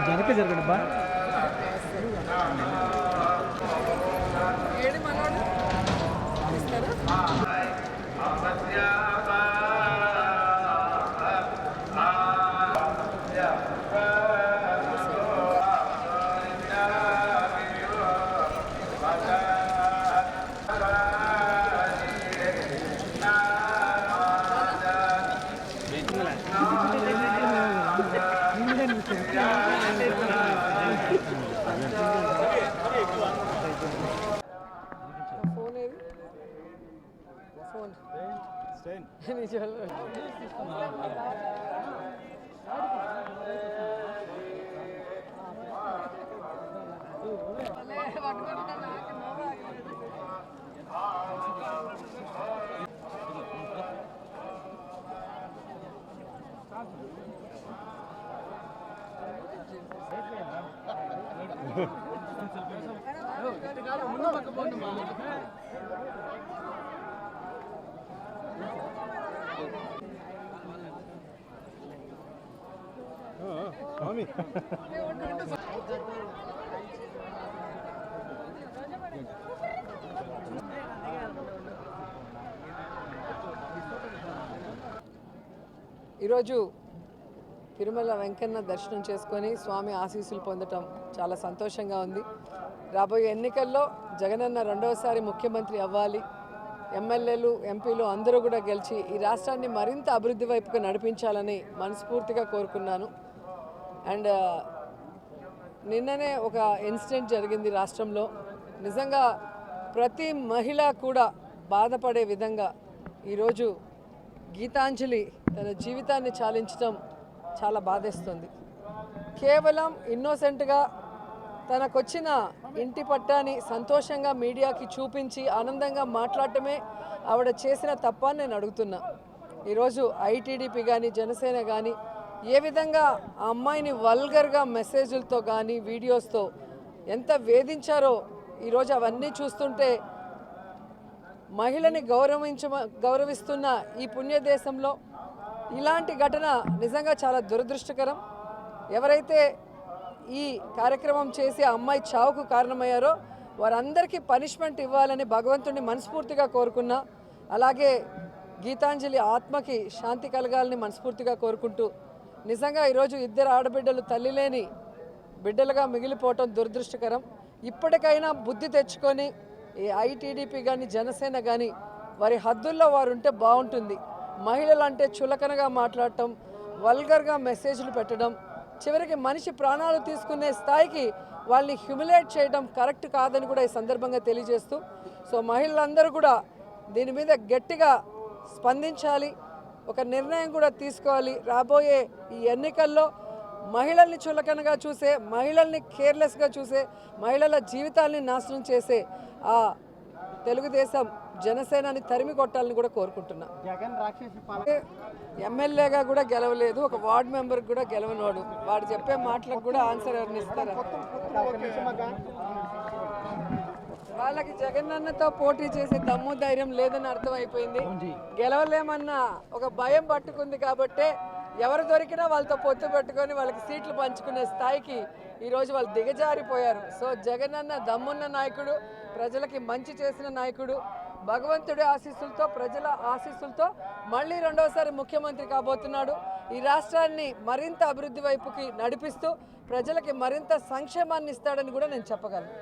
వెనక జరగండి బా ఏడి మనోడు ఇస్తారా ఫోన్ ఏది ఫోన్ ఈరోజు తిరుమల వెంకన్న దర్శనం చేసుకొని స్వామి ఆశీస్సులు పొందటం చాలా సంతోషంగా ఉంది. రాబోయే ఎన్నికల్లో జగనన్న రెండవసారి ముఖ్యమంత్రి అవ్వాలి, ఎమ్మెల్యేలు ఎంపీలు అందరూ కూడా గెలిచి ఈ రాష్ట్రాన్ని మరింత అభివృద్ధి వైపుకు నడిపించాలని మనస్ఫూర్తిగా కోరుకున్నాను. అండ్ నిన్ననే ఒక ఇన్సిడెంట్ జరిగింది రాష్ట్రంలో. నిజంగా ప్రతి మహిళ కూడా బాధపడే విధంగా ఈరోజు గీతాంజలి తన జీవితాన్ని చాలించడం చాలా బాధేస్తుంది. కేవలం ఇన్నోసెంట్గా తనకొచ్చిన ఇంటి పట్టాని సంతోషంగా మీడియాకి చూపించి ఆనందంగా మాట్లాడటమే ఆవిడ చేసిన తప్ప అని నేను అడుగుతున్నా. ఈరోజు ఐటీడీపీ కానీ జనసేన కానీ ఏ విధంగా ఆ అమ్మాయిని వల్గర్గా మెసేజ్లతో కానీ వీడియోస్తో ఎంత వేధించారో ఈరోజు అవన్నీ చూస్తుంటే మహిళని గౌరవిస్తున్న ఈ పుణ్యదేశంలో ఇలాంటి ఘటన నిజంగా చాలా దురదృష్టకరం. ఎవరైతే ఈ కార్యక్రమం చేసి ఆ అమ్మాయి చావుకు కారణమయ్యారో వారందరికీ పనిష్మెంట్ ఇవ్వాలని భగవంతుడిని మనస్ఫూర్తిగా కోరుకున్నా. అలాగే గీతాంజలి ఆత్మకి శాంతి కలగాలని మనస్ఫూర్తిగా కోరుకుంటూ, నిజంగా ఈరోజు ఇద్దరు ఆడబిడ్డలు తల్లి లేని బిడ్డలుగా మిగిలిపోవటం దురదృష్టకరం. ఇప్పటికైనా బుద్ధి తెచ్చుకొని ఈ ఐటీడీపీ కానీ జనసేన కానీ వారి హద్దుల్లో వారు ఉంటే బాగుంటుంది. మహిళలు అంటే చులకనగా మాట్లాడటం, వల్గర్గా మెసేజ్లు పెట్టడం, చివరికి మనిషి ప్రాణాలు తీసుకునే స్థాయికి వాళ్ళని హ్యూమిలేట్ చేయడం కరెక్ట్ కాదని కూడా ఈ సందర్భంగా తెలియజేస్తూ, సో మహిళలందరూ కూడా దీని మీద గట్టిగా స్పందించాలి, ఒక నిర్ణయం కూడా తీసుకోవాలి. రాబోయే ఈ ఎన్నికల్లో మహిళల్ని చులకనగా చూసే, మహిళల్ని కేర్లెస్గా చూసే, మహిళల జీవితాల్ని నాశనం చేసే ఆ తెలుగుదేశం జనసేనని తరిమి కొట్టాలని కూడా కోరుకుంటున్నా. ఎమ్మెల్యేగా కూడా గెలవలేదు, ఒక వార్డు మెంబర్కి కూడా గెలవనోడు, వాడు చెప్పే మాటలకు కూడా ఆన్సర్ ఎవరిని ఇస్తారా? వాళ్ళకి జగనన్నతో పోటీ చేసే దమ్ము ధైర్యం లేదని అర్థమైపోయింది. గెలవలేమన్న ఒక భయం పట్టుకుంది కాబట్టే ఎవరు దొరికినా వాళ్ళతో పొత్తు పెట్టుకొని వాళ్ళకి సీట్లు పంచుకునే స్థాయికి ఈరోజు వాళ్ళు దిగజారిపోయారు. సో జగనన్న దమ్మున్న నాయకుడు, ప్రజలకి మంచి చేసిన నాయకుడు, భగవంతుడి ఆశీస్సులతో ప్రజల ఆశీస్సులతో మళ్ళీ రెండవసారి ముఖ్యమంత్రి కాబోతున్నాడు. ఈ రాష్ట్రాన్ని మరింత అభివృద్ధి వైపుకి నడిపిస్తూ ప్రజలకి మరింత సంక్షేమాన్ని ఇస్తాడని కూడా నేను చెప్పగలను.